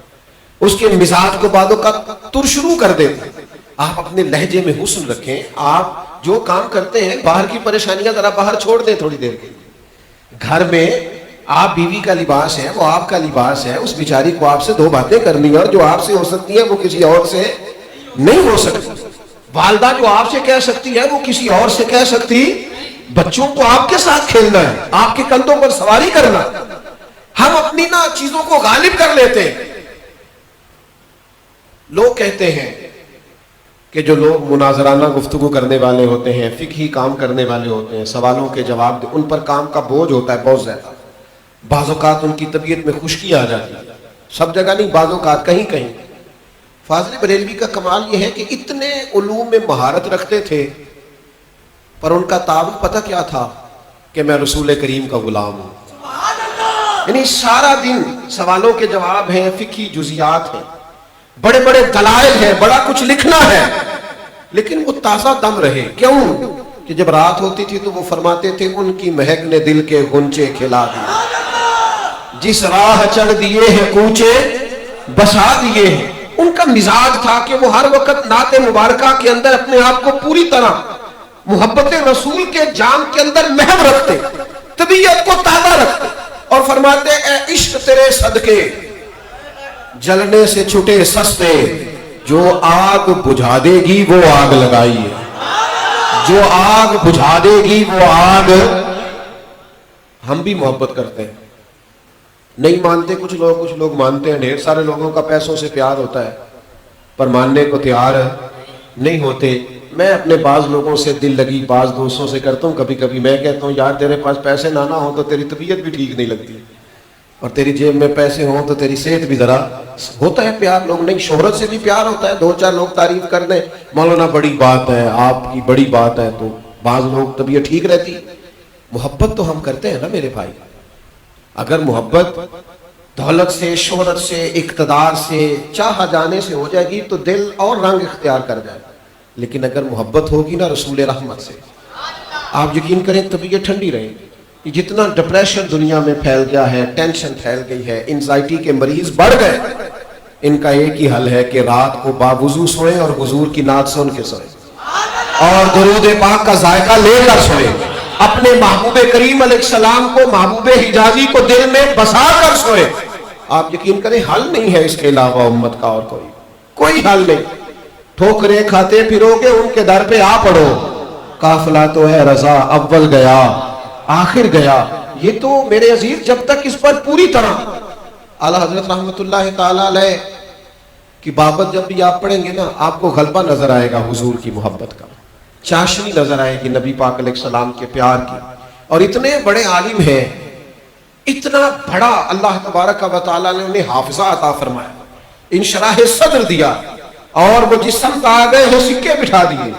اس کے مزاج کو بعدوں کا ترشرو کر دیتی ہیں. آپ اپنے لہجے میں حسن رکھیں. آپ جو کام کرتے ہیں باہر کی پریشانیاں ذرا باہر چھوڑ دیں تھوڑی دیر کے لیے. گھر میں آپ بیوی کا لباس ہے, وہ آپ کا لباس ہے. اس بیچاری کو آپ سے 2 باتیں کرنی ہیں اور جو آپ سے ہو سکتی ہیں وہ کسی اور سے نہیں ہو سکتی. والدہ جو آپ سے کہہ سکتی ہے وہ کسی اور سے کہہ سکتی. بچوں کو آپ کے ساتھ کھیلنا ہے, آپ کے کندھوں پر سواری کرنا. ہم اپنی نا چیزوں کو غالب کر لیتے ہیں. لوگ کہتے ہیں کہ جو لوگ مناظرانہ گفتگو کرنے والے ہوتے ہیں, فقہی کام کرنے والے ہوتے ہیں, سوالوں کے جواب ان پر کام کا بوجھ ہوتا ہے بہت زیادہ. بعض اوقات ان کی طبیعت میں خشکی آ جاتی ہے, سب جگہ نہیں, بعض اوقات کہیں کہیں. فاضل بریلوی کا کمال یہ ہے کہ اتنے علوم میں مہارت رکھتے تھے پر ان کا تعارف پتہ کیا تھا کہ میں رسول کریم کا غلام ہوں. یعنی سارا دن سوالوں کے جواب ہیں, فقہی جزیات ہیں, بڑے بڑے دلائل ہیں, بڑا کچھ لکھنا ہے, لیکن وہ تازہ دم رہے. کیوں کہ جب رات ہوتی تھی تو وہ فرماتے تھے ان کی مہک نے دل کے غنچے کھلا دیے, جس راہ چڑھ دیے ہیں کوچے بسا دیے ہیں. ان کا مزاج تھا کہ وہ ہر وقت نعت مبارکہ کے اندر اپنے آپ کو پوری طرح محبت رسول کے جام کے اندر محو رکھتے, طبیعت کو تازہ رکھتے اور فرماتے اے عشق تیرے صدقے جلنے سے چھٹے سستے, جو آگ بجھا دے گی وہ آگ لگائیے, جو آگ بجھا دے گی وہ آگ. ہم بھی محبت کرتے ہیں, نہیں مانتے کچھ لوگ مانتے ہیں. ڈھیر سارے لوگوں کا پیسوں سے پیار ہوتا ہے پر ماننے کو تیار نہیں ہوتے. میں اپنے بعض لوگوں سے دل لگی بعض دوستوں سے کرتا ہوں. کبھی کبھی میں کہتا ہوں یار تیرے پاس پیسے نہ ہو تو تیری طبیعت بھی ٹھیک نہیں لگتی, اور تیری جیب میں پیسے ہوں تو تیری صحت بھی ذرا. ہوتا ہے پیار, لوگ نہیں, شہرت سے بھی پیار ہوتا ہے, 2-4 لوگ تعریف کر دیں مولانا بڑی بات ہے, آپ کی بڑی بات ہے, تو بعض لوگ طبیعت ٹھیک رہتی. محبت تو ہم کرتے ہیں نا میرے بھائی. اگر محبت دولت سے, شہرت سے, اقتدار سے, چاہا جانے سے ہو جائے گی تو دل اور رنگ اختیار کر جائے. لیکن اگر محبت ہوگی نا رسول رحمت سے, آپ یقین کریں طبیعت ٹھنڈی رہے گی. جتنا ڈپریشن دنیا میں پھیل گیا ہے, ٹینشن پھیل گئی ہے, انزائٹی کے مریض بڑھ گئے, ان کا ایک ہی حل ہے کہ رات کو باوضو سوئیں اور حضور کی نعت سن کے سوئیں اور درود پاک کا ذائقہ لے کر سوئیں. اپنے محبوب کریم علیہ السلام کو, محبوب حجازی کو دل میں بسا کر سوئیں. آپ یقین کریں حل نہیں ہے اس کے علاوہ امت کا اور کوئی حل نہیں. ٹھوکریں کھاتے پھرو گے ان کے در پہ آ پڑو, قافلہ تو ہے رضا اول گیا آخر گیا. یہ تو میرے عزیز جب تک اس پر پوری طرح اعلیٰ حضرت رحمت اللہ تعالیٰ علیہ کی بابت جب بھی آپ پڑھیں گے نا, آپ کو غلبہ نظر آئے گا حضور کی محبت کا, چاشنی نظر آئے گی نبی پاک علیہ السلام کے پیار کی. اور اتنے بڑے عالم ہیں, اتنا بڑا اللہ تبارک و تعالیٰ نے انہیں حافظہ عطا فرمایا, انشراح صدر دیا, اور وہ جس سمت آ گئے وہ سکے بٹھا دیے.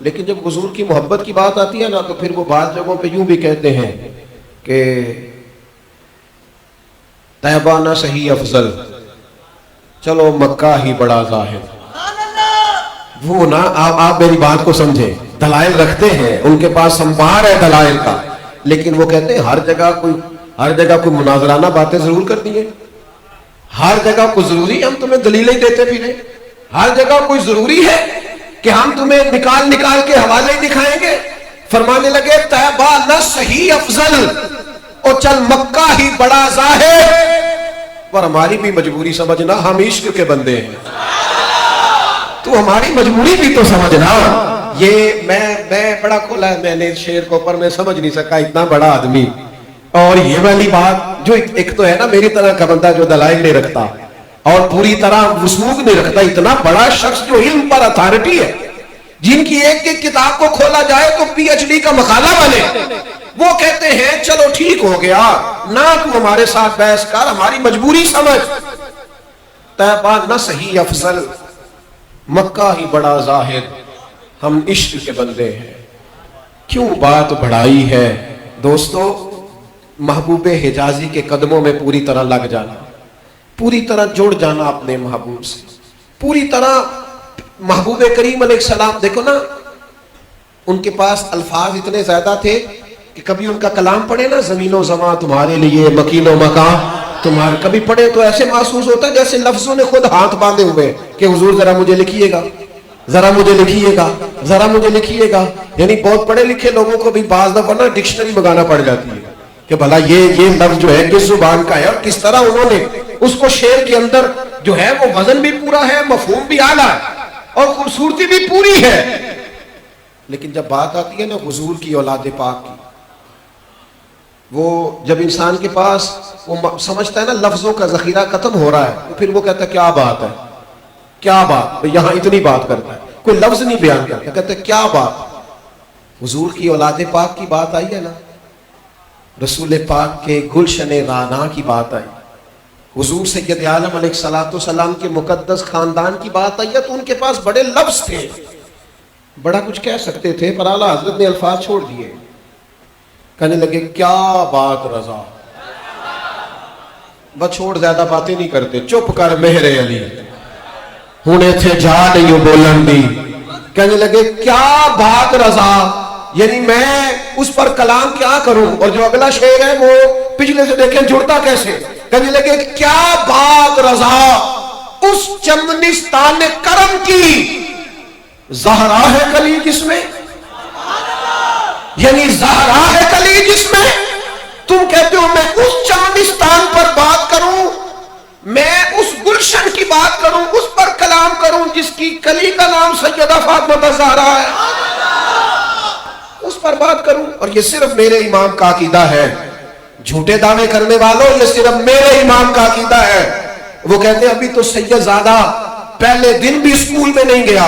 لیکن جب حضور کی محبت کی بات آتی ہے نا تو پھر وہ بعض جگہوں پہ یوں بھی کہتے ہیں کہ طیبہ نہ صحیح افضل, چلو مکہ ہی بڑا ظاہر. وہ نا آپ میری بات کو سمجھیں, دلائل رکھتے ہیں، ان کے پاس سمبار ہے دلائل کا، لیکن وہ کہتے ہیں ہر جگہ کوئی مناظرانہ باتیں ضرور کرنی ہے، ہر جگہ کوئی ضروری ہم تمہیں دلیلیں دیتے پھریں، ہر جگہ کوئی ضروری ہے کہ ہم تمہیں نکال نکال کے حوالے دکھائیں گے. فرمانے لگے طیبہ نہ صحیح افضل اور چل مکہ ہی بڑا ظاہر. پر ہماری بھی مجبوری سمجھنا، ہم عشق کے بندے ہیں، تو ہماری مجبوری بھی تو سمجھنا. یہ میں بڑا کھولا ہے میں نے اس شعر کو، پر میں سمجھ نہیں سکا، اتنا بڑا آدمی. اور یہ والی بات جو ایک تو ہے نا میری طرح کا بندہ جو دلائل نہیں رکھتا اور پوری طرح وثوق نہیں رکھتا، اتنا بڑا شخص جو علم پر اتھارٹی ہے، جن کی ایک ایک کتاب کو کھولا جائے تو پی ایچ ڈی کا مقالہ بنے، وہ کہتے ہیں چلو ٹھیک ہو گیا نہ تو ہمارے ساتھ بحث کر، ہماری مجبوری سمجھ. طیبہ نہ صحیح افضل مکہ ہی بڑا ظاہر، ہم عشق کے بندے ہیں. کیوں بات بڑھائی ہے دوستو؟ محبوب حجازی کے قدموں میں پوری طرح لگ جانا، پوری طرح جڑ جانا اپنے محبوب سے، پوری طرح. محبوب کریم علیہ السلام دیکھو نا، ان کے پاس الفاظ اتنے زیادہ تھے کہ کبھی ان کا کلام پڑھے نا، زمین و زمان تمہارے لیے، مکین و مکان تمہارے، کبھی پڑھے تو ایسے محسوس ہوتا ہے جیسے لفظوں نے خود ہاتھ باندھے ہوئے کہ حضور ذرا مجھے لکھیے گا، ذرا مجھے لکھیے گا، ذرا مجھے لکھیے گا. یعنی بہت پڑھے لکھے لوگوں کو بھی بعض دفعہ نا ڈکشنری منگانا پڑ جاتی ہے کہ بھلا یہ لفظ جو ہے کس زبان کا ہے اور کس طرح انہوں نے اس کو شعر کے اندر جو ہے وہ وزن بھی پورا ہے، مفہوم بھی اعلیٰ ہے اور خوبصورتی بھی پوری ہے. لیکن جب بات آتی ہے نا حضور کی اولاد پاک کی، وہ جب انسان کے پاس وہ سمجھتا ہے نا لفظوں کا ذخیرہ ختم ہو رہا ہے، تو پھر وہ کہتا ہے کیا بات ہے، کیا بات، یہاں اتنی بات کرتا ہے، کوئی لفظ نہیں بیان کرتا، کہتا ہے کیا بات. حضور کی اولاد پاک کی بات آئی ہے نا، رسول پاک کے گلشن رانا کی بات آئی، حضور سید عالم علیہ السلام کے مقدس خاندان کی بات آئی ہے، تو ان کے پاس بڑے لفظ تھے، بڑا کچھ کہہ سکتے تھے، پر اعلیٰ حضرت نے الفاظ چھوڑ دیے. کہنے لگے کیا بات رضا، بس چھوڑ، زیادہ باتیں نہیں کرتے، چپ کر مہر علی ہونے تھے جا نہیں بولن دی. کہنے لگے کیا بات رضا، یعنی میں اس پر کلام کیا کروں. اور جو اگلا شعر ہے وہ پچھلے سے دیکھیں جڑتا کیسے. کہنے لگے کیا بات رضا اس چمنستان کرم کی، زہرا ہے کلی جس میں، یعنی زہرا ہے کلی جس میں. تم کہتے ہو میں اس چمنستان پر بات کروں، میں اس گلشن کی بات کروں، اس پر کلام کروں جس کی کلی کا نام سیدہ فاطمہ زہرا ہے، اس پر بات کروں. اور یہ صرف میرے امام کا عقیدہ ہے، جھوٹے دعوے کرنے والوں، یہ صرف میرے امام کا عقیدہ ہے. وہ کہتے ہیں ابھی تو سید زادہ پہلے دن بھی اسکول میں نہیں گیا،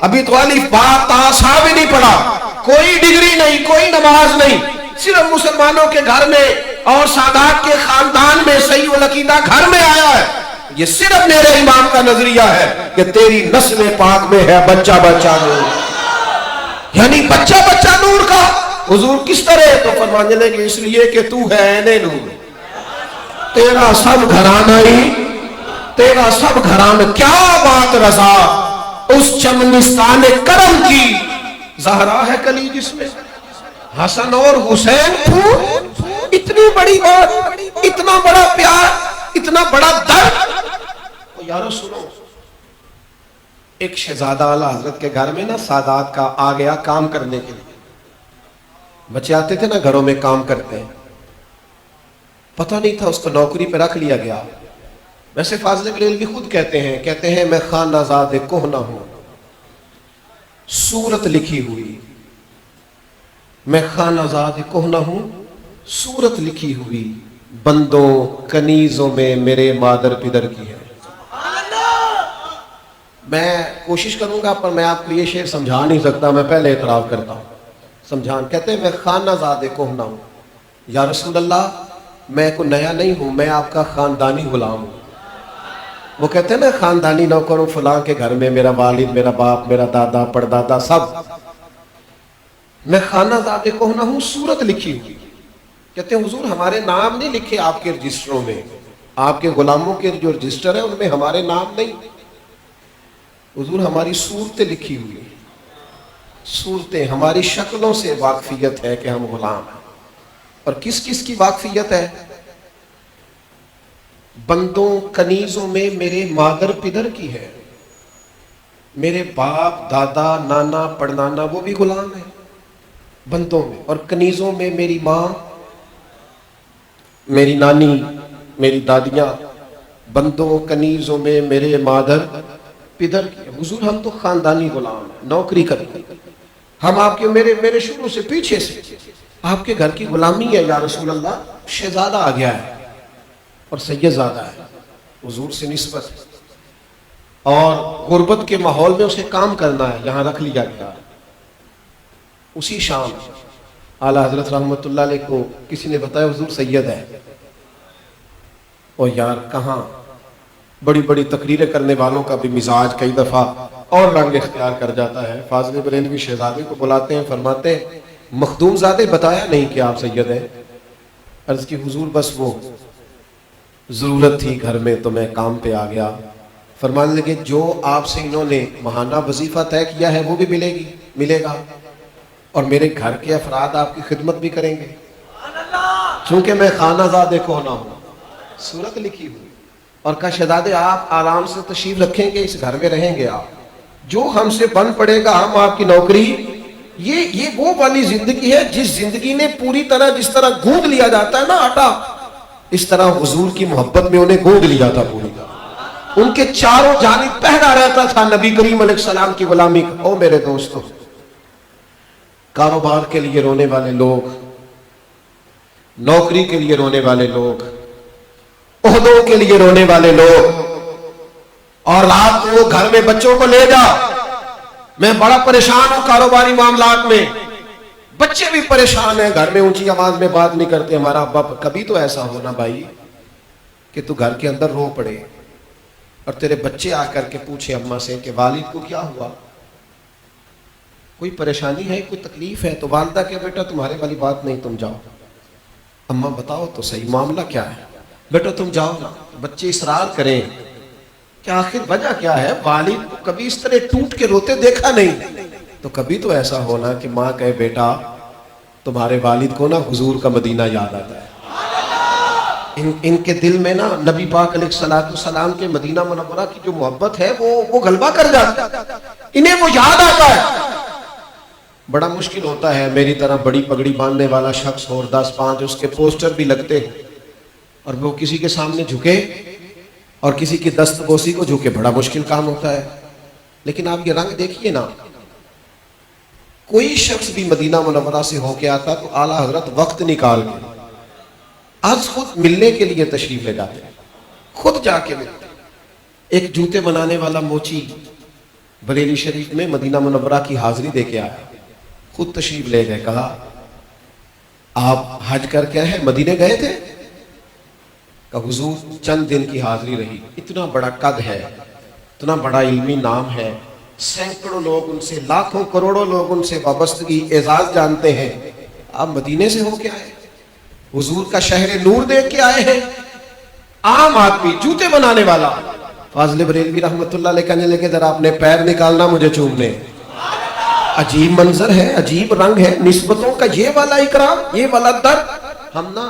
ابھی تو الف با تا سا بھی نہیں پڑھا، کوئی ڈگری نہیں، کوئی نماز نہیں، صرف مسلمانوں کے گھر میں اور سادات کے خاندان میں صحیح العقیدہ گھر میں آیا ہے. یہ صرف میرے امام کا نظریہ ہے کہ تیری نسل پاک میں ہے بچہ بچہ نور، یعنی بچہ بچہ نور کا. حضور کس طرح؟ تو فرمانے لگے اس لیے کہ تو ہے عین نور، تیرا سب گھرانہ ہی، تیرا سب گھرانہ. کیا بات رضا اس چمنستان کرم کی، زہرا ہے کلی جس میں، حسن اور حسین پھول. اتنی بڑی بات، اتنا بڑا پیار، اتنا بڑا درد. یارو سنو، ایک شہزادہ اعلیٰ حضرت کے گھر میں نا سادات کا آ گیا کام کرنے کے لیے. بچے آتے تھے نا گھروں میں کام کرتے ہیں، پتہ نہیں تھا اس کو نوکری پہ رکھ لیا گیا. ویسے فاضل بریلوی خود کہتے ہیں میں خانہ زاد کہنہ ہوں، صورت لکھی ہوئی، میں خانہ زاد کہنہ ہوں، صورت لکھی ہوئی، بندوں کنیزوں میں میرے مادر پدر کی ہے. میں کوشش کروں گا پر میں آپ کو یہ شعر سمجھا نہیں سکتا، میں پہلے اعتراف کرتا ہوں سمجھان. کہتے ہیں میں خانہ زاد کہنہ ہوں، یا رسول اللہ میں کوئی نیا نہیں ہوں، میں آپ کا خاندانی غلام ہوں. وہ کہتے ہیں نا خاندانی نوکر ہوں، فلاں کے گھر میں میرا والد، میرا باپ، میرا دادا، پردادا سب. میں خانہ زاد کہنہ ہوں، صورت لکھی ہوئی. کہتے ہیں حضور ہمارے نام نہیں لکھے آپ کے رجسٹروں میں، آپ کے غلاموں کے جو رجسٹر ہیں ان میں ہمارے نام نہیں، حضور ہماری صورتیں لکھی ہوئی. صورتیں، ہماری شکلوں سے واقفیت ہے کہ ہم غلام ہیں. اور کس کس کی واقفیت ہے؟ بندوں کنیزوں میں میرے مادر پدر کی ہے. میرے باپ دادا نانا پڑنانا وہ بھی غلام ہیں بندوں میں. اور کنیزوں میں میری ماں، میری نانی، میری دادیاں. بندوں کنیزوں میں میرے مادر پدر کی. حضور ہم تو خاندانی غلام ہیں، نوکری کرتے ہم آپ کے، میرے شروع سے پیچھے سے آپ کے گھر کی غلامی ہے یا رسول اللہ. شہزادہ آ گیا ہے اور سید زادہ ہے، حضور سے نسبت ہے. اور غربت کے ماحول میں اسے کام کرنا ہے، یہاں رکھ لیا گیا. اسی شام اعلیٰ حضرت رحمت اللہ علیہ کو کسی نے بتایا حضور سید ہے. اور یار کہاں، بڑی بڑی تقریریں کرنے والوں کا بھی مزاج کئی دفعہ اور رنگ اختیار کر جاتا ہے. فاضل بریلوی شہزادے کو بلاتے ہیں، فرماتے ہیں مخدوم زادے بتایا نہیں کہ آپ سید ہیں. عرض کی حضور بس وہ ضرورت تھی گھر میں تو میں کام پہ آ گیا. فرمانے لگے جو آپ سے انہوں نے ماہانہ وظیفہ طے کیا ہے وہ بھی ملے گا، اور میرے گھر کے افراد آپ کی خدمت بھی کریں گے چونکہ میں خانہ زادے کو نہ ہوں. صورت لکھی ہوئی. اور کہا شہزادے آپ آرام سے تشریف رکھیں گے، اس گھر میں رہیں گے آپ، جو ہم سے بن پڑے گا ہم آپ کی نوکری. یہ وہ والی زندگی ہے جس زندگی نے پوری طرح، جس طرح گوند لیا جاتا ہے نا آٹا، اس طرح حضور کی محبت میں انہیں گوند لیا تھا پوری طرح. ان کے چاروں جانب پہنا رہتا تھا نبی کریم علیہ السلام کی غلامی کا. او میرے دوستو، کاروبار کے لیے رونے والے لوگ، نوکری کے لیے رونے والے لوگ، عہدوں کے لیے رونے والے لوگ، اور رات کو گھر میں بچوں کو لے جا، میں بڑا پریشان ہوں کاروباری معاملات میں. بچے بھی پریشان ہیں، گھر میں اونچی آواز میں بات نہیں کرتے ہمارا ابا. کبھی تو ایسا ہونا بھائی کہ تو گھر کے اندر رو پڑے اور تیرے بچے آ کر کے پوچھے اماں سے کہ والد کو کیا ہوا، کوئی پریشانی ہے، کوئی تکلیف ہے؟ تو والدہ کہ بیٹا تمہارے والی بات نہیں، تم جاؤ. اماں بتاؤ تو صحیح معاملہ کیا ہے؟ بیٹا تم جاؤ نا. بچے اصرار کریں کہ آخر وجہ کیا ہے؟ والد کو کبھی اس طرح ٹوٹ کے روتے دیکھا نہیں. تو کبھی تو ایسا ہونا کہ ماں کہے بیٹا تمہارے والد کو نا حضور کا مدینہ یاد آتا ہے. ان کے دل میں نا نبی پاک علیہ السلام کے مدینہ منورہ کی جو محبت ہے وہ غلبہ کر جاتا ہے، انہیں وہ یاد آتا ہے. بڑا مشکل ہوتا ہے میری طرح بڑی پگڑی باندھنے والا شخص اور 10-5 اس کے پوسٹر بھی لگتے ہیں اور وہ کسی کے سامنے جھکے اور کسی کی دست بوسی کو جھکے، بڑا مشکل کام ہوتا ہے. لیکن آپ یہ رنگ دیکھیے نا، کوئی شخص بھی مدینہ منورہ سے ہو کے آتا تو اعلیٰ حضرت وقت نکال کے آج خود ملنے کے لیے تشریف لے جاتے، خود جا کے ملتے. ایک جوتے بنانے والا موچی بریلی شریف میں مدینہ منورہ کی حاضری دے کے آیا، خود تشریف لے گئے. کہا آپ حج کر کے آئے ہیں، مدینے گئے تھے؟ کہ حضور چند دن کی حاضری رہی. اتنا بڑا قد ہے، اتنا بڑا علمی نام ہے، سینکڑوں لوگ ان سے، لاکھوں کروڑوں لوگ ان سے وابستگی اعزاز جانتے ہیں. آپ مدینے سے ہو کے آئے، حضور کا شہر نور دیکھ کے آئے ہیں. عام آدمی جوتے بنانے والا فاضل بریلوی رحمت اللہ علیہ کہنے لگے ذرا اپنے پیر نکالنا مجھے چومنے. عجیب منظر ہے، عجیب رنگ ہے، نسبتوں کا یہ والا اکرام، یہ والا درد. ہم نا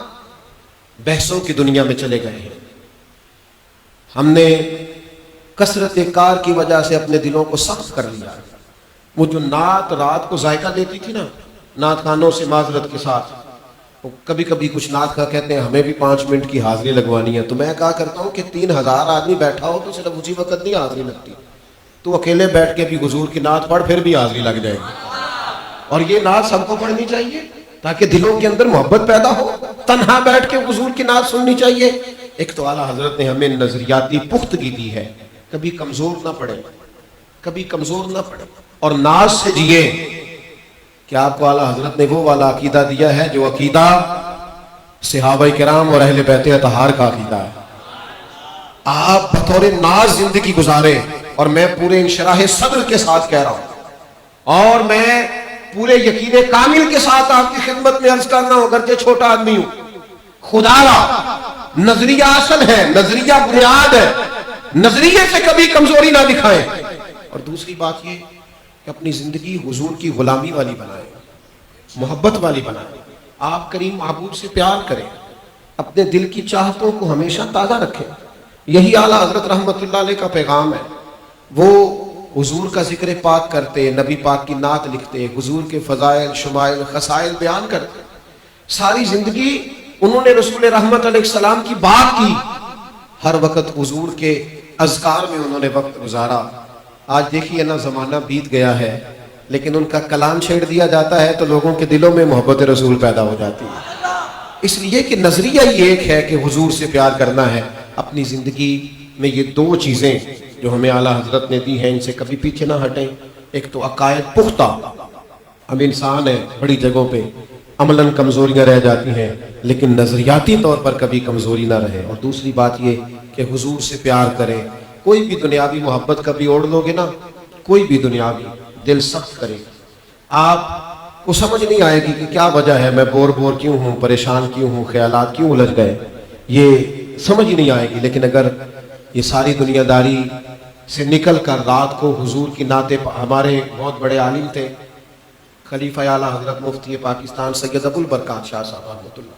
بحثوں کی دنیا میں چلے گئے ہیں. ہم نے کثرت کار کی وجہ سے اپنے دلوں کو سخت کر لیا. وہ جو نعت رات کو ذائقہ دیتی تھی نا، نعت خانوں سے معذرت کے ساتھ، کبھی کبھی کچھ نعت خواہ کہتے ہیں ہمیں بھی 5 منٹ کی حاضری لگوانی ہے. تو میں کہا کرتا ہوں کہ 3000 آدمی بیٹھا ہو تو صرف اسی وقت نہیں حاضری لگتی، تو اکیلے بیٹھ کے بھی حضور کی نعت پڑھ پھر بھی حاضری لگ جائے گی. اور یہ نعت سب کو پڑھنی چاہیے تاکہ دلوں کے اندر محبت پیدا ہو. تنہا بیٹھ کے حضور کی نعت سننی چاہیے. ایک تو اعلیٰ حضرت نے ہمیں نظریاتی پختگی دی ہے، کبھی کمزور نہ پڑے، کبھی کمزور نہ پڑے، اور ناز سے جیے. کہ آپ کو اعلیٰ حضرت نے وہ والا عقیدہ دیا ہے جو عقیدہ صحابہ کرام اور اہل بیت اطہار کا عقیدہ ہے. آپ بطور ناز زندگی گزارے، اور میں پورے انشراح صدر کے ساتھ کہہ رہا ہوں، اور میں پورے یقین کامل کے ساتھ آپ کی خدمت میں عرض کرنا ہوں، اگرچہ چھوٹا آدمی ہوں. خدا را نظریہ اصل ہے، نظریہ بنیاد ہے، نظریے سے کبھی کمزوری نہ دکھائیں. اور دوسری بات یہ کہ کہ اپنی زندگی حضور کی غلامی والی بنائیں، محبت والی بنائیں، آپ کریم محبوب سے پیار کریں، اپنے دل کی چاہتوں کو ہمیشہ تازہ رکھیں۔ یہی اعلیٰ حضرت رحمت اللہ علیہ کا پیغام ہے۔ وہ حضور کا ذکر پاک کرتے، نبی پاک کی نعت لکھتے، حضور کے فضائل شمائل خصائل بیان کرتے، ساری زندگی انہوں نے رسول رحمت علیہ السلام کی بات کی، ہر وقت حضور کے اذکار میں انہوں نے وقت گزارا۔ آج دیکھیے نا زمانہ بیت گیا ہے، لیکن ان کا کلام چھیڑ دیا جاتا ہے تو لوگوں کے دلوں میں محبت رسول پیدا ہو جاتی ہے، اس لیے کہ نظریہ یہ ایک ہے کہ حضور سے پیار کرنا ہے۔ اپنی زندگی میں یہ دو چیزیں جو ہمیں اعلیٰ حضرت نے دی ہیں، ان سے کبھی پیچھے نہ ہٹیں۔ ایک تو عقائد پختہ، ہم انسان ہیں، بڑی جگہوں پہ عملاً کمزوریاں رہ جاتی ہیں، لیکن نظریاتی طور پر کبھی کمزوری نہ رہے۔ اور دوسری بات یہ کہ حضور سے پیار کریں۔ کوئی بھی دنیاوی محبت کبھی اوڑھ لو گے نا، کوئی بھی دنیاوی، دل سخت کرے، آپ کو سمجھ نہیں آئے گی کہ کیا وجہ ہے، میں بور کیوں ہوں، پریشان کیوں ہوں، خیالات کیوں الجھ گئے، یہ سمجھ ہی نہیں آئے گی۔ لیکن اگر یہ ساری دنیا داری سے نکل کر رات کو حضور کی نعتیں، ہمارے بہت بڑے عالم تھے خلیفہ اعلیٰ حضرت مفتی پاکستان سید ابو البرکات شاہ صاحب رحمۃ اللہ،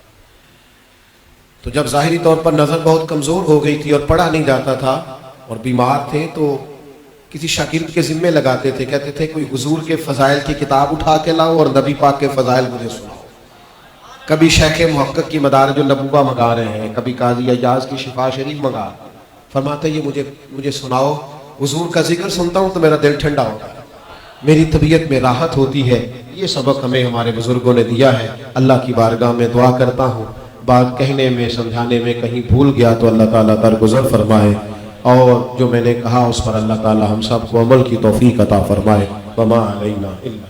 تو جب ظاہری طور پر نظر بہت کمزور ہو گئی تھی اور پڑھا نہیں جاتا تھا اور بیمار تھے، تو کسی شاگرد کے ذمے لگاتے تھے، کہتے تھے کوئی حضور کے فضائل کی کتاب اٹھا کے لاؤ اور نبی پاک کے فضائل مجھے سناؤ۔ کبھی شیخ محقق کی مدارج النبوہ منگا رہے ہیں، کبھی قاضی ایاز کی شفا شریف منگا، فرماتے یہ مجھے سناؤ، حضور کا ذکر سنتا ہوں تو میرا دل ٹھنڈا ہوتا ہے، میری طبیعت میں راحت ہوتی ہے۔ یہ سبق ہمیں ہمارے بزرگوں نے دیا ہے۔ اللہ کی بارگاہ میں دعا کرتا ہوں، بات کہنے میں سمجھانے میں کہیں بھول گیا تو اللہ تعالیٰ درگزر فرمائے، اور جو میں نے کہا اس پر اللہ تعالیٰ ہم سب کو عمل کی توفیق عطا فرمائے۔ وما علینا الا۔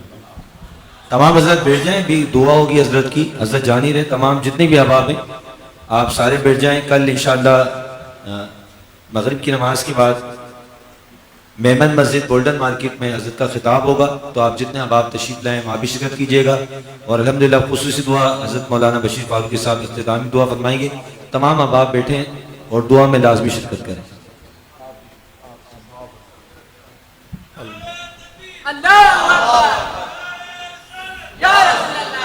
تمام حضرت بیٹھ جائیں، بھی دعا ہوگی حضرت کی، حضرت جان ہی رہے، تمام جتنے بھی احباب ہیں آپ سارے بیٹھ جائیں۔ کل انشاءاللہ مغرب کی نماز کے بعد میمن مسجد گولڈن مارکیٹ میں حضرت کا خطاب ہوگا، تو آپ جتنے احباب تشریف لائیں وہاں بھی شرکت کیجیے گا۔ اور الحمدللہ خصوصی دعا حضرت مولانا بشیر فاروقی صاحب اختتامی دعا فرمائیں گے۔ تمام احباب بیٹھیں اور دعا میں لازمی شرکت کریں۔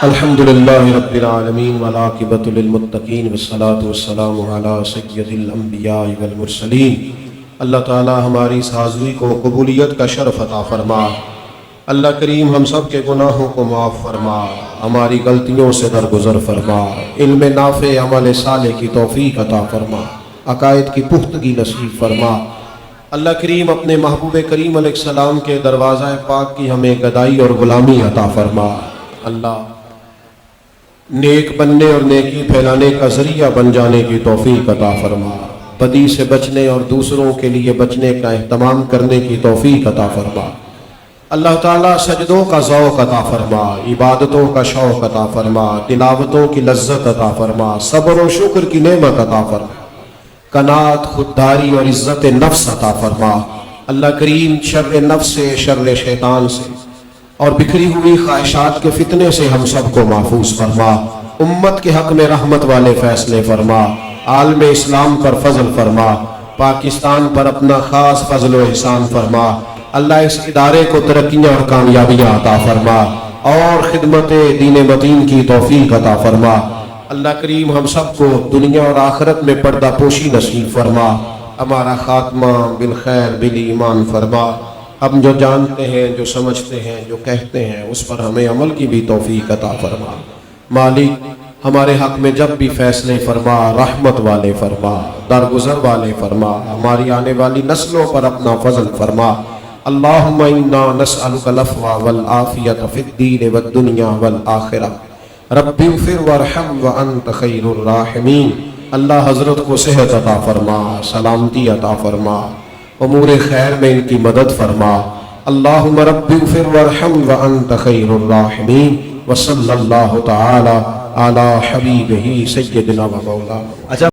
الحمدللہ رب العالمین والعاقبۃ للمتقین والصلاة والسلام علی سید الانبیاء والمرسلین۔ اللہ تعالی ہماری اس حاضری کو قبولیت کا شرف عطا فرما۔ اللہ کریم ہم سب کے گناہوں کو معاف فرما، ہماری غلطیوں سے درگزر فرما، علم نافع عمل صالح کی توفیق عطا فرما، عقائد کی پختگی نصیب فرما۔ اللہ کریم اپنے محبوب کریم علیہ السلام کے دروازہ پاک کی ہمیں گدائی اور غلامی عطا فرما۔ اللہ نیک بننے اور نیکی پھیلانے کا ذریعہ بن جانے کی توفیق عطا فرما، بدی سے بچنے اور دوسروں کے لیے بچنے کا اہتمام کرنے کی توفیق عطا فرما۔ اللہ تعالیٰ سجدوں کا ذوق عطا فرما، عبادتوں کا شوق عطا فرما، تلاوتوں کی لذت عطا فرما، صبر و شکر کی نعمت عطا فرما، قناعت، خودداری اور عزت نفس عطا فرما۔ اللہ کریم شر نفس سے، شر شیطان سے اور بکھری ہوئی خواہشات کے فتنے سے ہم سب کو محفوظ فرما۔ امت کے حق میں رحمت والے فیصلے فرما، عالم اسلام پر فضل فرما، پاکستان پر اپنا خاص فضل و احسان فرما۔ اللہ اس ادارے کو ترقیاں اور کامیابیاں عطا فرما اور خدمت دین متین کی توفیق عطا فرما۔ اللہ کریم ہم سب کو دنیا اور آخرت میں پردہ پوشی نصیب فرما، ہمارا خاتمہ بالخیر بالایمان فرما۔ ہم جو جانتے ہیں، جو سمجھتے ہیں، جو کہتے ہیں، اس پر ہمیں عمل کی بھی توفیق عطا فرما۔ مالک ہمارے حق میں جب بھی فیصلے فرما، رحمت والے فرما، درگزر والے فرما، ہماری آنے والی نسلوں پر اپنا فضل فرما۔ اللہم انا نسألک العفو والعافیۃ فی الدین والدنیا والآخرہ، رب اغفر وارحم وانت خیر الراحمین۔ اللہ حضرت کو صحت عطا فرما، سلامتی عطا فرما، امور خیر میں ان کی مدد فرما۔ اللہم رب اغفر وارحم وانت خیر الراحمین، وصلی اللہ تعالی علی حبیبہ سیدنا و مولانا۔